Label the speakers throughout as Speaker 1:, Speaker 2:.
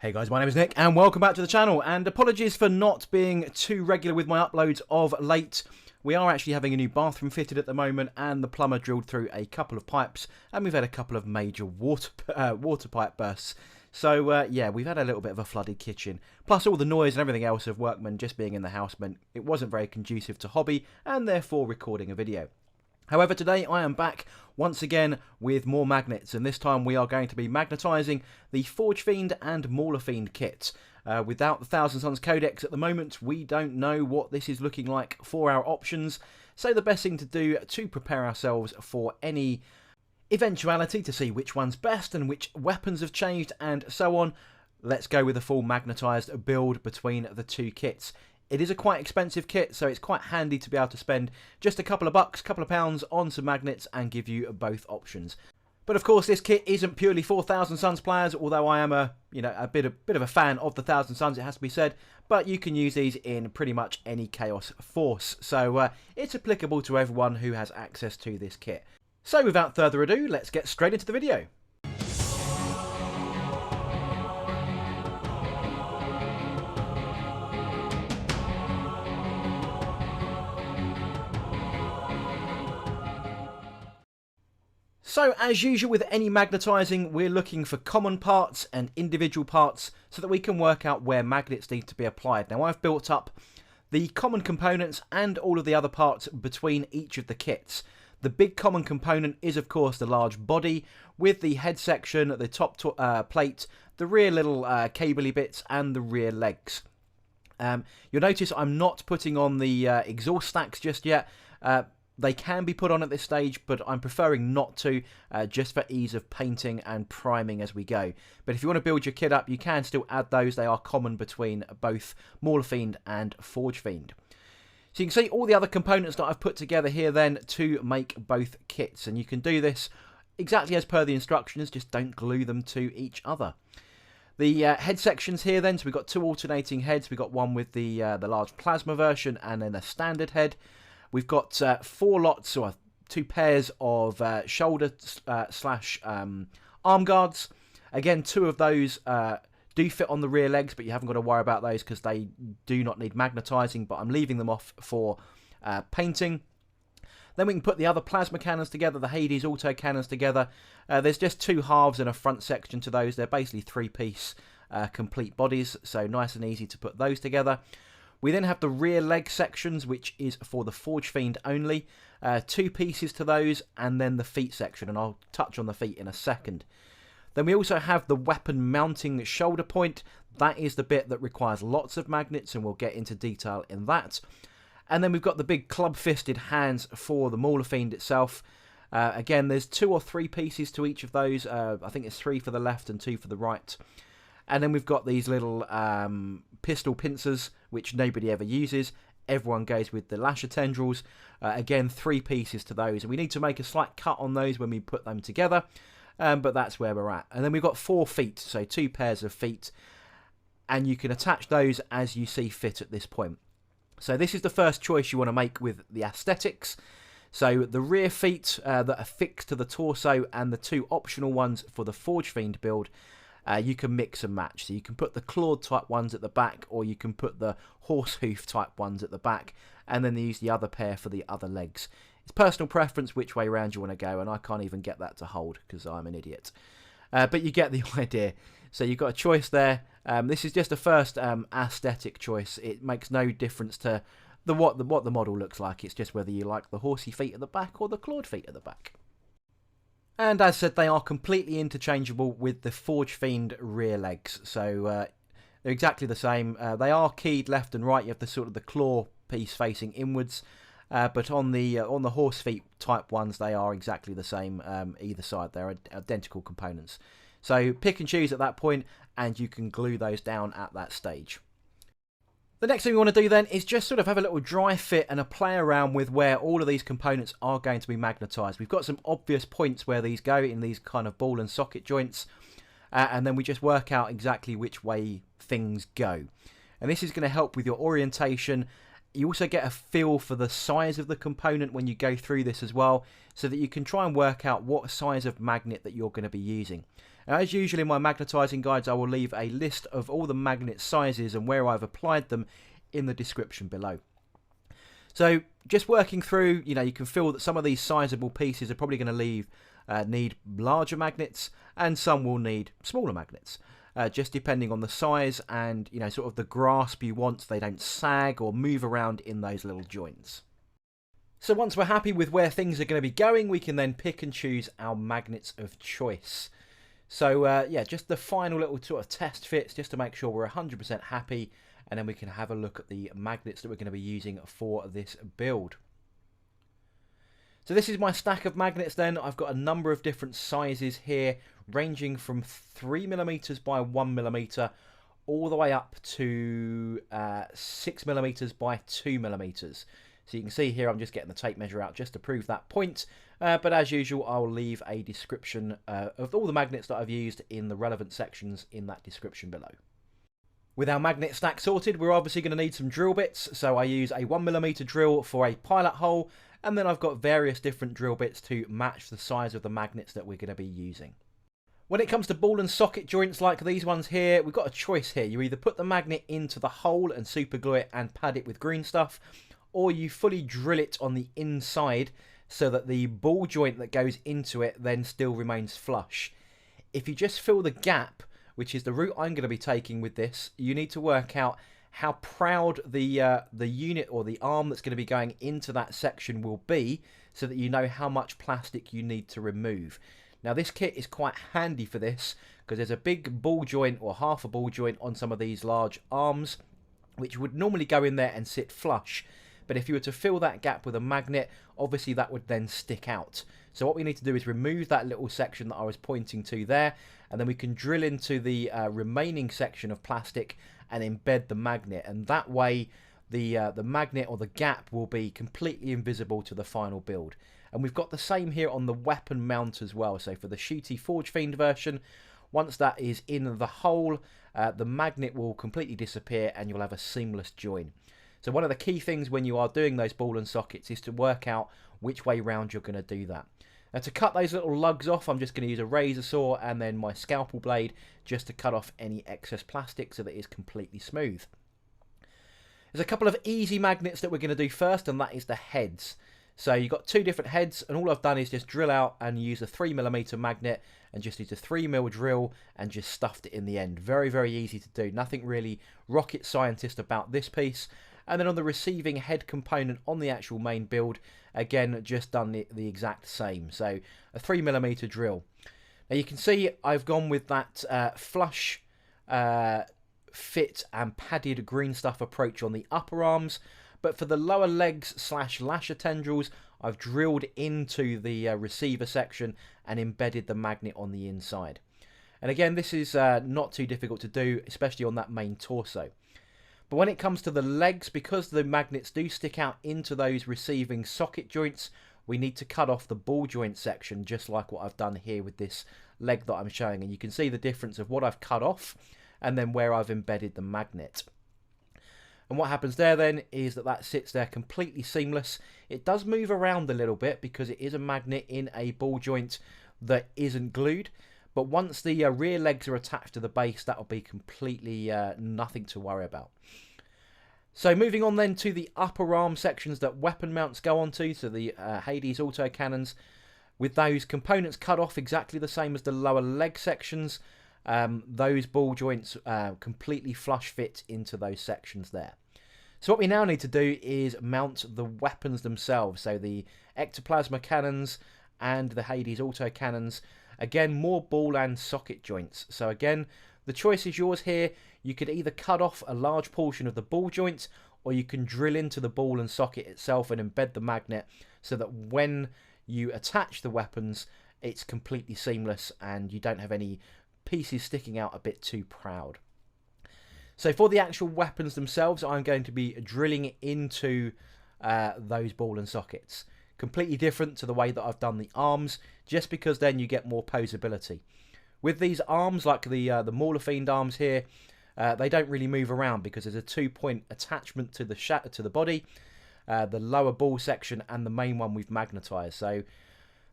Speaker 1: Hey guys, my name is Nick and welcome back to the channel, and apologies for not being too regular with my uploads of late. We are actually having a new bathroom fitted at the moment and the plumber drilled through a couple of pipes and we've had a couple of major water pipe bursts. So yeah, we've had a little bit of a flooded kitchen. Plus all the noise and everything else of workmen just being in the house meant it wasn't very conducive to hobby and therefore recording a video. However, today I am back once again with more magnets, and this time we are going to be magnetizing the Forgefiend and Maulerfiend kits. Without the Thousand Suns Codex at the moment, we don't know what this is looking like for our options, so the best thing to do to prepare ourselves for any eventuality to see which one's best and which weapons have changed and so on, let's go with a full magnetized build between the two kits. It is a quite expensive kit, so it's quite handy to be able to spend just a couple of bucks, couple of pounds on some magnets and give you both options. But of course, this kit isn't purely for Thousand Suns players, although I am a bit of a fan of the Thousand Suns, it has to be said. But you can use these in pretty much any Chaos Force, so it's applicable to everyone who has access to this kit. So without further ado, let's get straight into the video. So, as usual with any magnetizing, we're looking for common parts and individual parts so that we can work out where magnets need to be applied. Now, I've built up the common components and all of the other parts between each of the kits. The big common component is, of course, the large body with the head section, the top plate, the rear little cabley bits, and the rear legs. You'll notice I'm not putting on the exhaust stacks just yet. They can be put on at this stage, but I'm preferring not to, just for ease of painting and priming as we go. But if you want to build your kit up, you can still add those. They are common between both Maulerfiend and Forgefiend. So you can see all the other components that I've put together here then to make both kits. And you can do this exactly as per the instructions, just don't glue them to each other. The head sections here then, so we've got two alternating heads. We've got one with the large plasma version and then a standard head. We've got four lots, or two pairs of shoulder slash arm guards. Again, two of those do fit on the rear legs, but you haven't got to worry about those because they do not need magnetizing, but I'm leaving them off for painting. Then we can put the other plasma cannons together, the Hades auto cannons together. There's just two halves and a front section to those. They're basically three-piece complete bodies, so nice and easy to put those together. We then have the rear leg sections, which is for the Forgefiend only. Two pieces to those, and then the feet section, and I'll touch on the feet in a second. Then we also have the weapon mounting shoulder point. That is the bit that requires lots of magnets, and we'll get into detail in that. And then we've got the big club-fisted hands for the Maulerfiend itself. Again, there's two or three pieces to each of those. I think it's three for the left and two for the right. And then we've got these little pistol pincers, which nobody ever uses. Everyone goes with the Lasher Tendrils. Again, three pieces to those. And we need to make a slight cut on those when we put them together. But that's where we're at. And then we've got 4 feet, so 2 pairs of feet. And you can attach those as you see fit at this point. So this is the first choice you want to make with the aesthetics. So the rear feet that are fixed to the torso and the 2 optional ones for the Forgefiend build, you can mix and match. So you can put the clawed type ones at the back, or you can put the horse hoof type ones at the back, and then use the other pair for the other legs. It's personal preference which way around you want to go, and I can't even get that to hold because I'm an idiot. But you get the idea. So you've got a choice there. This is just a first aesthetic choice. It makes no difference to what the model looks like. It's just whether you like the horsey feet at the back or the clawed feet at the back. And as said, they are completely interchangeable with the Forgefiend rear legs. So they're exactly the same. They are keyed left and right. You have the sort of the claw piece facing inwards. But on the horse feet type ones, they are exactly the same either side. They're identical components. So pick and choose at that point, and you can glue those down at that stage. The next thing we want to do then is just sort of have a little dry fit and a play around with where all of these components are going to be magnetized. We've got some obvious points where these go in these kind of ball and socket joints, and then we just work out exactly which way things go. And this is going to help with your orientation. You also get a feel for the size of the component when you go through this as well, so that you can try and work out what size of magnet that you're going to be using. Now, as usual in my magnetizing guides, I will leave a list of all the magnet sizes and where I've applied them in the description below. So just working through, you can feel that some of these sizable pieces are probably going to need larger magnets, and some will need smaller magnets. Just depending on the size and, sort of the grasp you want, so they don't sag or move around in those little joints. So once we're happy with where things are going to be going, we can then pick and choose our magnets of choice. So yeah, just the final little sort of test fits, just to make sure we're 100% happy, and then we can have a look at the magnets that we're going to be using for this build. So this is my stack of magnets then. I've got a number of different sizes here, ranging from 3mm by 1mm all the way up to 6mm by 2mm. So you can see here I'm just getting the tape measure out just to prove that point. But as usual, I'll leave a description of all the magnets that I've used in the relevant sections in that description below. With our magnet stack sorted, we're obviously going to need some drill bits. So I use a 1mm drill for a pilot hole, and then I've got various different drill bits to match the size of the magnets that we're going to be using. When it comes to ball and socket joints like these ones here, we've got a choice here. You either put the magnet into the hole and super glue it and pad it with green stuff, or you fully drill it on the inside so that the ball joint that goes into it then still remains flush. If you just fill the gap, which is the route I'm going to be taking with this, you need to work out how proud the unit or the arm that's going to be going into that section will be, so that you know how much plastic you need to remove. Now this kit is quite handy for this, because there's a big ball joint or half a ball joint on some of these large arms, which would normally go in there and sit flush. But if you were to fill that gap with a magnet, obviously that would then stick out. So what we need to do is remove that little section that I was pointing to there, and then we can drill into the remaining section of plastic and embed the magnet. And that way the magnet or the gap will be completely invisible to the final build. And we've got the same here on the weapon mount as well. So for the Shooty Forgefiend version, once that is in the hole, the magnet will completely disappear and you'll have a seamless join. So one of the key things when you are doing those ball and sockets is to work out which way round you're going to do that. Now to cut those little lugs off, I'm just going to use a razor saw and then my scalpel blade just to cut off any excess plastic so that it is completely smooth. There's a couple of easy magnets that we're going to do first, and that is the heads. So you've got two different heads, and all I've done is just drill out and use a 3mm magnet and just use a 3mm drill and just stuffed it in the end. Very, very easy to do. Nothing really rocket scientist about this piece. And then on the receiving head component on the actual main build, again, just done the exact same. So a 3mm drill. Now you can see I've gone with that flush fit and padded green stuff approach on the upper arms. But for the lower legs / lasher tendrils, I've drilled into the receiver section and embedded the magnet on the inside. And again, this is not too difficult to do, especially on that main torso. But when it comes to the legs, because the magnets do stick out into those receiving socket joints, we need to cut off the ball joint section, just like what I've done here with this leg that I'm showing. And you can see the difference of what I've cut off and then where I've embedded the magnet. And what happens there then is that sits there completely seamless. It does move around a little bit because it is a magnet in a ball joint that isn't glued. But once the rear legs are attached to the base, that'll be completely nothing to worry about. So moving on then to the upper arm sections that weapon mounts go onto, so the Hades autocannons, with those components cut off exactly the same as the lower leg sections, those ball joints completely flush fit into those sections there. So what we now need to do is mount the weapons themselves, so the ectoplasma cannons and the Hades autocannons. Again, more ball and socket joints. So again, the choice is yours here. You could either cut off a large portion of the ball joint, or you can drill into the ball and socket itself and embed the magnet so that when you attach the weapons, it's completely seamless and you don't have any pieces sticking out a bit too proud. So for the actual weapons themselves, I'm going to be drilling into those ball and sockets. Completely different to the way that I've done the arms, just because then you get more posability. With these arms, like the Maulerfiend arms here, they don't really move around because there's a 2-point attachment to the body, the lower ball section and the main one we've magnetized. So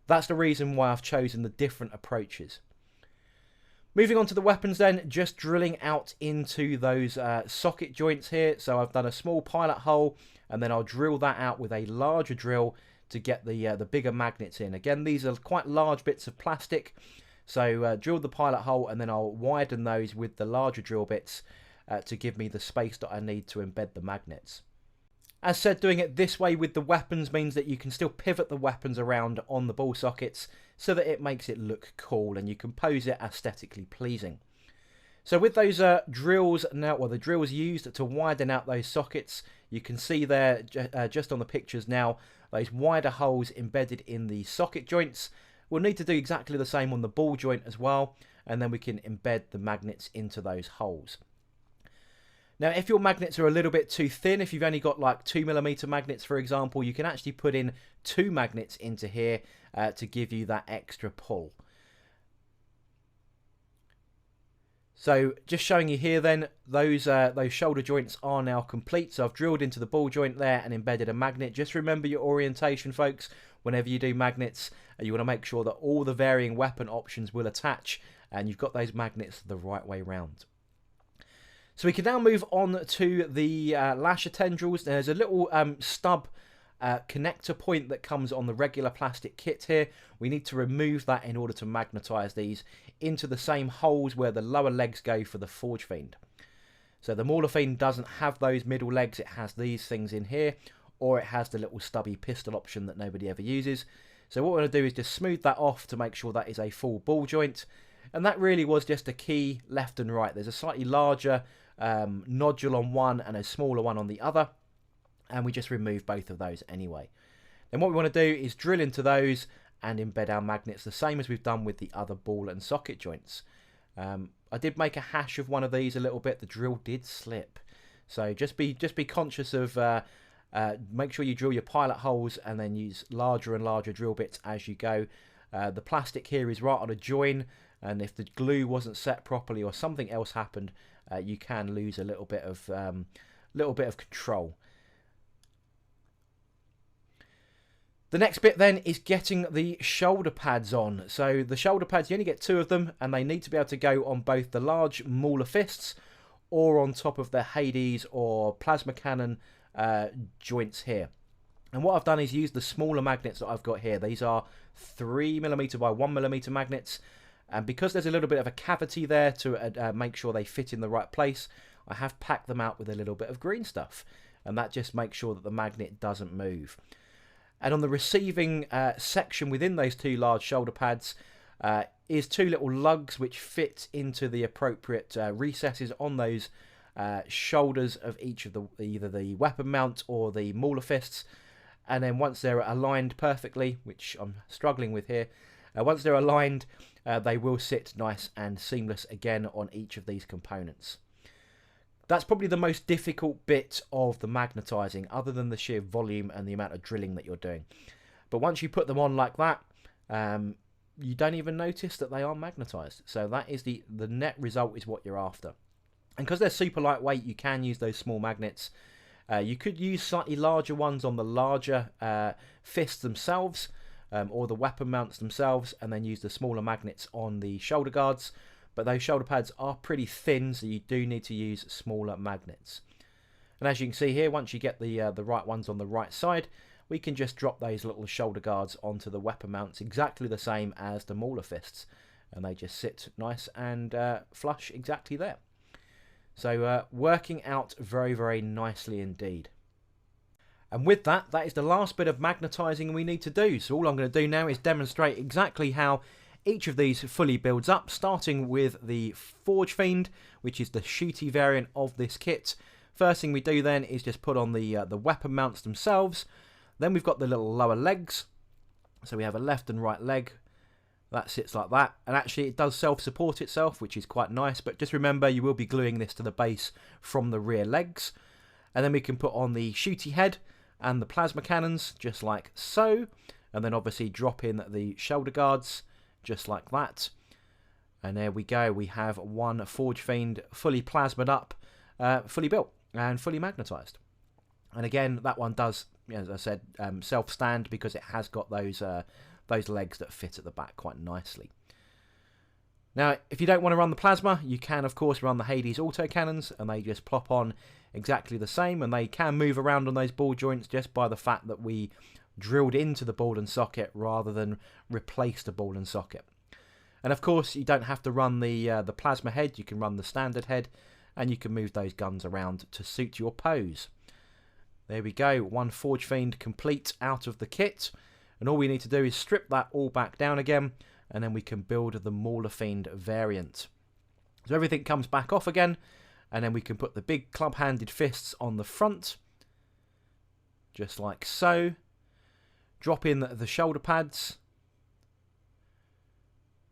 Speaker 1: that's the reason why I've chosen the different approaches. Moving on to the weapons then, just drilling out into those socket joints here. So I've done a small pilot hole, and then I'll drill that out with a larger drill to get the bigger magnets in. Again, these are quite large bits of plastic, so drill the pilot hole, and then I'll widen those with the larger drill bits to give me the space that I need to embed the magnets. As said, doing it this way with the weapons means that you can still pivot the weapons around on the ball sockets so that it makes it look cool and you can pose it aesthetically pleasing. So with those drills now, well, the drills used to widen out those sockets, you can see there just on the pictures now, those wider holes embedded in the socket joints. We'll need to do exactly the same on the ball joint as well, and then we can embed the magnets into those holes. Now, if your magnets are a little bit too thin, if you've only got like 2mm magnets, for example, you can actually put in 2 magnets into here to give you that extra pull. So just showing you here then, those shoulder joints are now complete. So I've drilled into the ball joint there and embedded a magnet. Just remember your orientation, folks. Whenever you do magnets, you want to make sure that all the varying weapon options will attach and you've got those magnets the right way round. So we can now move on to the Lasher tendrils. There's a little stub connector point that comes on the regular plastic kit here. We need to remove that in order to magnetize these into the same holes where the lower legs go for the Forgefiend. So the Maulerfiend doesn't have those middle legs, it has these things in here, or it has the little stubby pistol option that nobody ever uses. So what we're going to do is just smooth that off to make sure that is a full ball joint. And that really was just a key left and right. There's a slightly larger nodule on one and a smaller one on the other, and we just remove both of those anyway. Then what we want to do is drill into those and embed our magnets the same as we've done with the other ball and socket joints. I did make a hash of one of these a little bit. The drill did slip, so just be conscious of make sure you drill your pilot holes and then use larger and larger drill bits as you go. The plastic here is right on a join, and if the glue wasn't set properly or something else happened, you can lose a little bit of control. The next bit then is getting the shoulder pads on. So the shoulder pads, you only get 2 of them, and they need to be able to go on both the large Maulerfists or on top of the Hades or plasma cannon joints here. And what I've done is use the smaller magnets that I've got here. These are 3mm by 1mm magnets. And because there's a little bit of a cavity there to make sure they fit in the right place, I have packed them out with a little bit of green stuff. And that just makes sure that the magnet doesn't move. And on the receiving section within those 2 large shoulder pads is 2 little lugs which fit into the appropriate recesses on those shoulders of each of either the weapon mount or the Maulerfists. And then once they're aligned perfectly, which I'm struggling with here, once they're aligned, they will sit nice and seamless again on each of these components. That's probably the most difficult bit of the magnetizing, other than the sheer volume and the amount of drilling that you're doing. But once you put them on like that, you don't even notice that they are magnetized. So that is the net result is what you're after. And because they're super lightweight, you can use those small magnets. You could use slightly larger ones on the larger fists themselves, or the weapon mounts themselves, and then use the smaller magnets on the shoulder guards. But those shoulder pads are pretty thin, so you do need to use smaller magnets. And as you can see here, once you get the right ones on the right side, we can just drop those little shoulder guards onto the weapon mounts exactly the same as the Maulerfists. And they just sit nice and flush exactly there. So working out very, very nicely indeed. And with that, that is the last bit of magnetizing we need to do. So all I'm going to do now is demonstrate exactly how each of these fully builds up, starting with the Forgefiend, which is the shooty variant of this kit. First thing we do then is just put on the weapon mounts themselves. Then we've got the little lower legs. So we have a left and right leg. That sits like that. And actually it does self-support itself, which is quite nice. But just remember, you will be gluing this to the base from the rear legs. And then we can put on the shooty head and the plasma cannons, just like so. And then obviously drop in the shoulder guards, just like that. And there we go. We have one Forgefiend fully plasmaed up, fully built and fully magnetized. And again, that one does, as I said, self-stand because it has got those legs that fit at the back quite nicely. Now, if you don't want to run the plasma, you can, of course, run the Hades autocannons, and they just plop on exactly the same, and they can move around on those ball joints just by the fact that we drilled into the ball and socket rather than replaced the ball and socket. And, of course, you don't have to run the plasma head. You can run the standard head, and you can move those guns around to suit your pose. There we go, one Forgefiend complete out of the kit, and all we need to do is strip that all back down again, and then we can build the Maulerfiend variant. So everything comes back off again, and then we can put the big club-handed fists on the front, just like so. Drop in the shoulder pads.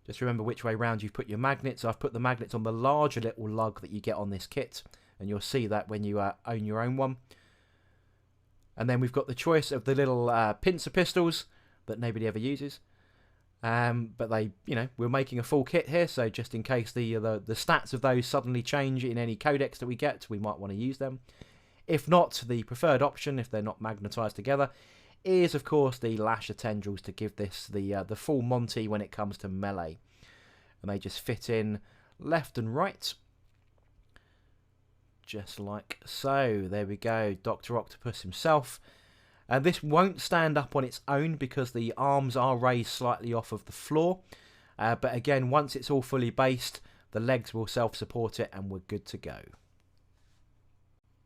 Speaker 1: Just remember which way round you've put your magnets. I've put the magnets on the larger little lug that you get on this kit, and you'll see that when you own your own one. And then we've got the choice of the little pincer pistols that nobody ever uses. But they, we're making a full kit here, so just in case the stats of those suddenly change in any codex that we get, we might want to use them. If not, the preferred option, if they're not magnetized together, is of course the Lasher Tendrils to give this the full Monty when it comes to melee. And they just fit in left and right. Just like so. There we go, Dr. Octopus himself. This won't stand up on its own because the arms are raised slightly off of the floor. But again, once it's all fully based, the legs will self-support it and we're good to go.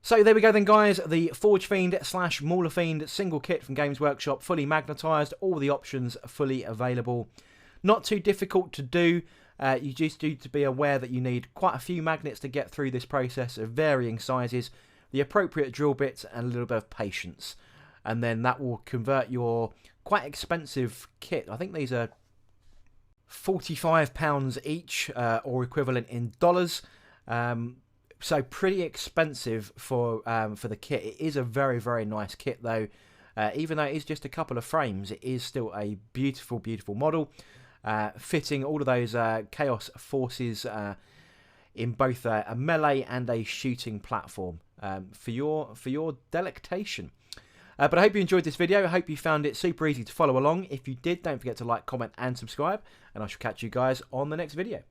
Speaker 1: So there we go then, guys. The Forgefiend / Maulerfiend single kit from Games Workshop, fully magnetised. All the options fully available. Not too difficult to do. You just need to be aware that you need quite a few magnets to get through this process of varying sizes, the appropriate drill bits, and a little bit of patience. And then that will convert your quite expensive kit. I think these are £45 each, or equivalent in dollars. So pretty expensive for the kit. It is a very, very nice kit though. Even though it is just a couple of frames, it is still a beautiful, beautiful model. Fitting all of those Chaos forces in both a melee and a shooting platform for your delectation. But I hope you enjoyed this video. I hope you found it super easy to follow along. If you did, don't forget to like, comment and subscribe. And I shall catch you guys on the next video.